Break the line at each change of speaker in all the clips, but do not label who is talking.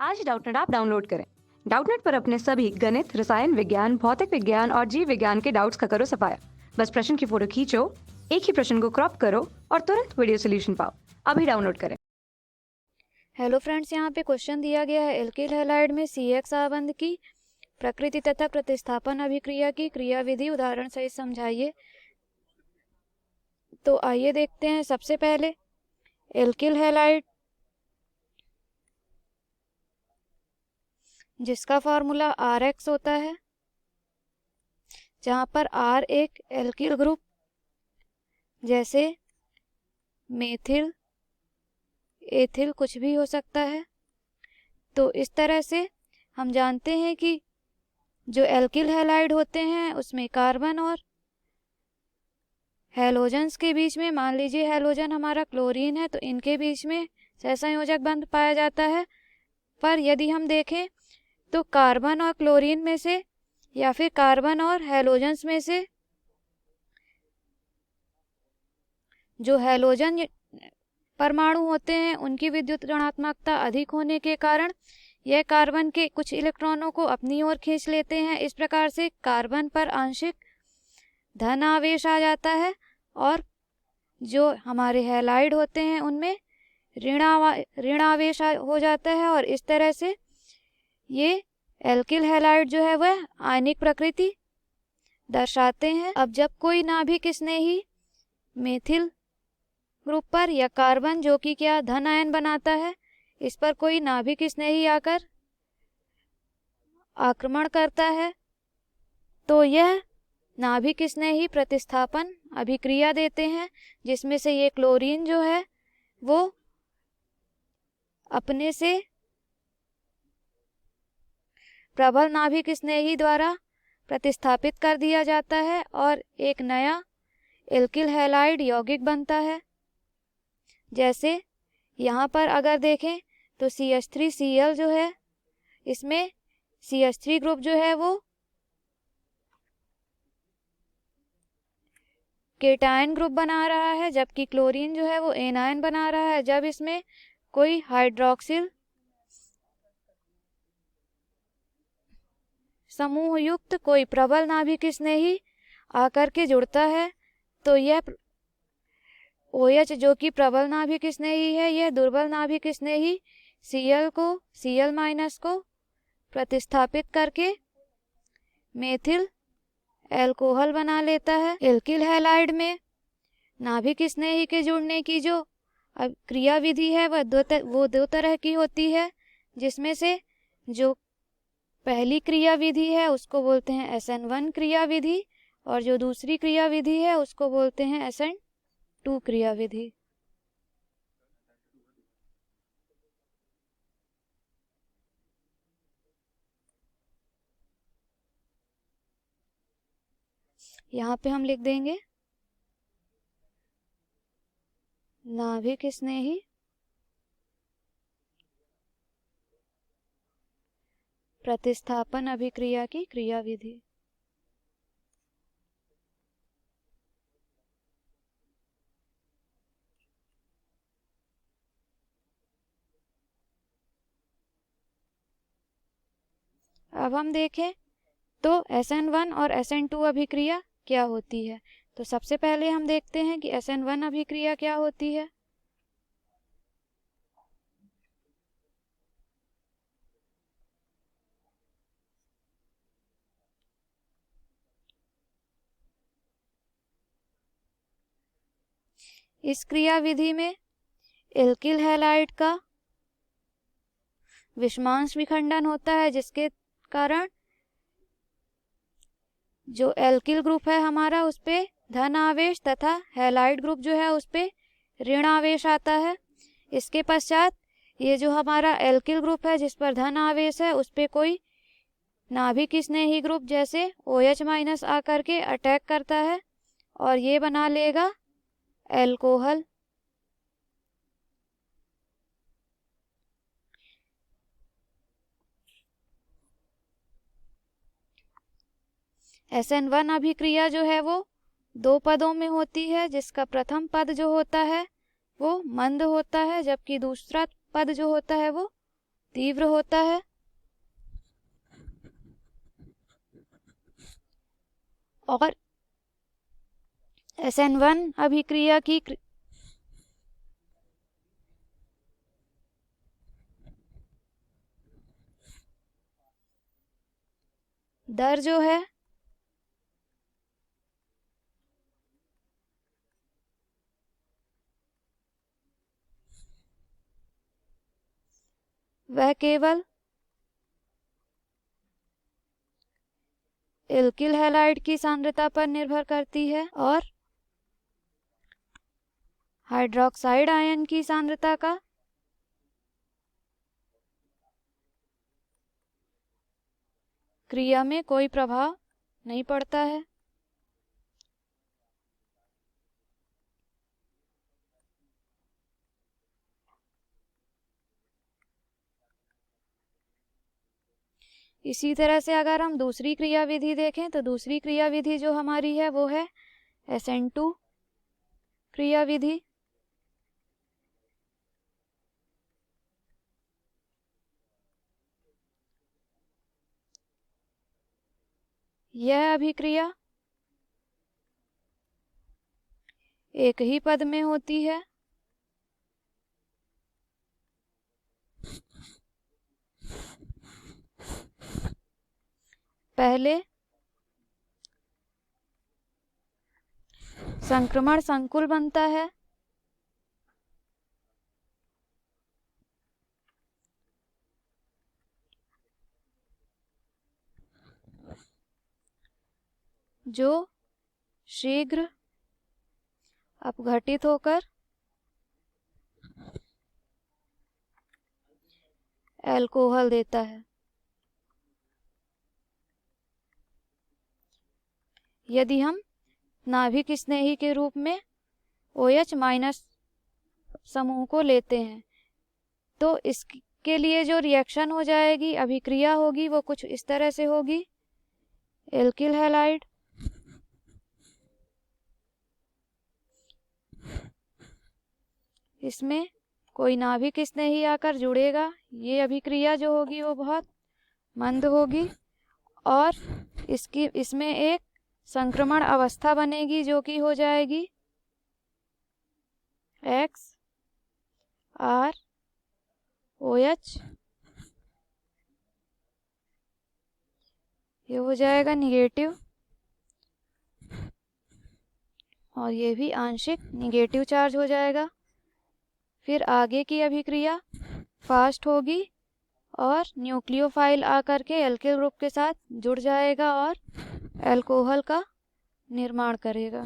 आज Doubtnut app download करें। Doubtnut पर अपने सभी गणित, रसायन विज्ञान, भौतिक विज्ञान और जीव विज्ञान के डाउट्स का करो सफाया। बस प्रश्न की फोटो खींचो, एक ही प्रश्न को क्रॉप करो और तुरंत वीडियो सोल्यूशन पाओ। अभी डाउनलोड करें।
हेलो फ्रेंड्स, यहाँ पे क्वेश्चन दिया गया है एल्किल हैलाइड में CX आबंध की प्रकृति तथा प्रतिस्थापन अभिक्रिया की क्रिया विधि उदाहरण सहित समझाइए। तो आइए देखते हैं। सबसे पहले एल्किल हैलाइड, जिसका फॉर्मूला RX होता है, जहाँ पर R एक एल्किल ग्रुप जैसे मेथिल, एथिल कुछ भी हो सकता है। तो इस तरह से हम जानते हैं कि जो एल्किल हैलाइड होते हैं उसमें कार्बन और हैलोजन्स के बीच में, मान लीजिए हैलोजन हमारा क्लोरीन है, तो इनके बीच में सहसंयोजक बंध पाया जाता है। पर यदि हम देखें तो कार्बन और क्लोरीन में से या फिर कार्बन और हैलोजन्स में से जो हैलोजन परमाणु होते हैं उनकी विद्युत ऋणात्मकता अधिक होने के कारण यह कार्बन के कुछ इलेक्ट्रॉनों को अपनी ओर खींच लेते हैं। इस प्रकार से कार्बन पर आंशिक धन आवेश आ जाता है और जो हमारे हैलाइड होते हैं उनमें ऋण आवेश हो जाता है, और इस तरह से ये एल्किल हैलाइड जो है वह आयनिक प्रकृति दर्शाते हैं। अब जब कोई नाभिक स्नेही मेथिल ग्रुप पर या कार्बन जो कि क्या धन आयन बनाता है, इस पर कोई नाभिक स्नेही आकर आक्रमण करता है, तो यह नाभिक स्नेही प्रतिस्थापन अभिक्रिया देते हैं, जिसमें से ये क्लोरीन जो है वो अपने से प्रबल नाभिक स्नेही द्वारा प्रतिस्थापित कर दिया जाता है और एक नया एल्किल हैलाइड यौगिक बनता है। जैसे यहाँ पर अगर देखें तो CH3Cl जो है, इसमें CH3 ग्रुप जो है वो केटायन ग्रुप बना रहा है, जबकि क्लोरीन जो है वो एनायन बना रहा है। जब इसमें कोई हाइड्रोक्सिल समूह युक्त कोई प्रबल नाभिक स्नेही आकर के जुड़ता है, तो यह OH जो कि प्रबल नाभिक स्नेही है, यह दुर्बल नाभिक स्नेही Cl को प्रतिस्थापित करके मेथिल एल्कोहल बना लेता है। एल्किल हैलाइड में नाभिक स्नेही के जुड़ने की जो क्रिया विधि है वह दो तरह की होती है, जिसमें से जो पहली क्रिया विधि है उसको बोलते हैं SN1 क्रिया विधि, और जो दूसरी क्रिया विधि है उसको बोलते हैं SN2 क्रिया विधि। यहाँ पे हम लिख देंगे नाभिक स्नेही प्रतिस्थापन अभिक्रिया की क्रिया विधि। अब हम देखें तो SN1 और SN2 अभिक्रिया क्या होती है। तो सबसे पहले हम देखते हैं कि SN1 अभिक्रिया क्या होती है। इस क्रिया विधि में एल्किल हैलाइड का विषमांश विखंडन होता है, जिसके कारण जो एल्किल ग्रुप है हमारा उस पे धन आवेश तथा हैलाइड ग्रुप जो है उस पे ऋण आवेश आता है। इसके पश्चात ये जो हमारा एल्किल ग्रुप है जिस पर धन आवेश है उस पे कोई नाभिक स्नेही ग्रुप जैसे OH- आकर के अटैक करता है और ये बना लेगा एल्कोहल। SN1 अभिक्रिया जो है वो दो पदों में होती है, जिसका प्रथम पद जो होता है वो मंद होता है, जबकि दूसरा पद जो होता है वो तीव्र होता है और SN1 अभिक्रिया की दर जो है वह केवल एल्किल हैलाइड की सांद्रता पर निर्भर करती है और हाइड्रोक्साइड आयन की सांद्रता का क्रिया में कोई प्रभाव नहीं पड़ता है। इसी तरह से अगर हम दूसरी क्रिया विधि देखें तो दूसरी क्रिया विधि जो हमारी है वो है SN2 क्रिया विधि। यह अभिक्रिया एक ही पद में होती है पहले संक्रमण संकुल बनता है जो शीघ्र अपघटित होकर अल्कोहल देता है। यदि हम नाभिक स्नेही के रूप में OH- समूह को लेते हैं तो इसके लिए जो रिएक्शन हो जाएगी, अभिक्रिया होगी, वो कुछ इस तरह से होगी। एल्किल हैलाइड इसमें कोई नाभिक स्नेही आकर जुड़ेगा। ये अभिक्रिया जो होगी वो बहुत मंद होगी और इसमें एक संक्रमण अवस्था बनेगी जो कि हो जाएगी XROH। ये हो जाएगा निगेटिव और ये भी आंशिक निगेटिव चार्ज हो जाएगा। फिर आगे की अभिक्रिया फास्ट होगी और न्यूक्लियोफाइल आकर के एल्किल ग्रुप के साथ जुड़ जाएगा और अल्कोहल का निर्माण करेगा।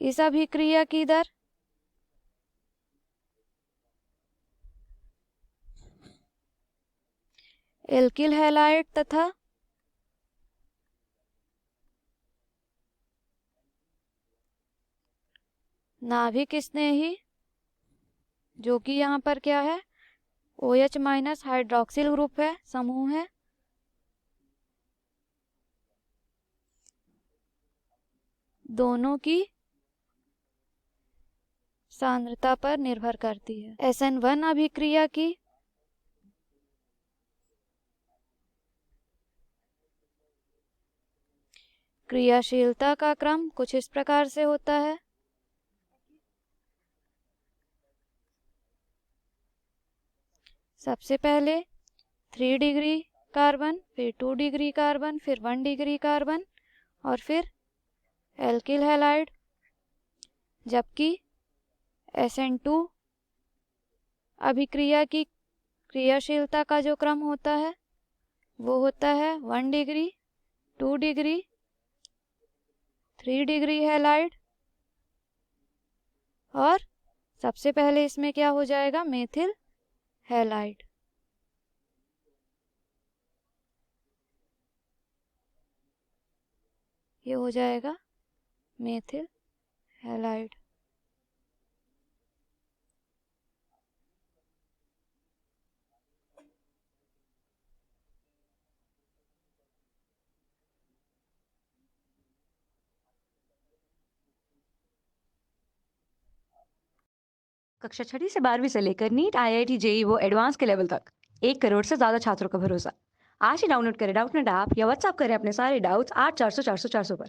इस अभिक्रिया की दर एल्किल हैलाइड तथा नाभिक स्नेही जो कि यहाँ पर क्या है OH- हाइड्रोक्सिल ग्रुप है, समूह है, दोनों की सांद्रता पर निर्भर करती है। SN1 अभिक्रिया की क्रियाशीलता का क्रम कुछ इस प्रकार से होता है। सबसे पहले 3 डिग्री कार्बन, फिर 2 डिग्री कार्बन, फिर 1 डिग्री कार्बन और फिर एल्किल हैलाइड। जबकि SN2 अभिक्रिया की क्रियाशीलता का जो क्रम होता है वो होता है 1 डिग्री, 2 डिग्री, 3 डिग्री हैलाइड और सबसे पहले इसमें क्या हो जाएगा मेथिल हैलाइड। ये हो जाएगा मेथिल हैलाइड।
कक्षा 6वीं से 12वीं से लेकर नीट, आईआईटी, जेई वो एडवांस के लेवल तक 1 करोड़ से ज्यादा छात्रों का भरोसा। आज ही डाउनलोड करें डाउटनेट ऐप या व्हाट्सएप करें अपने सारे डाउट्स 8400 400 400 पर।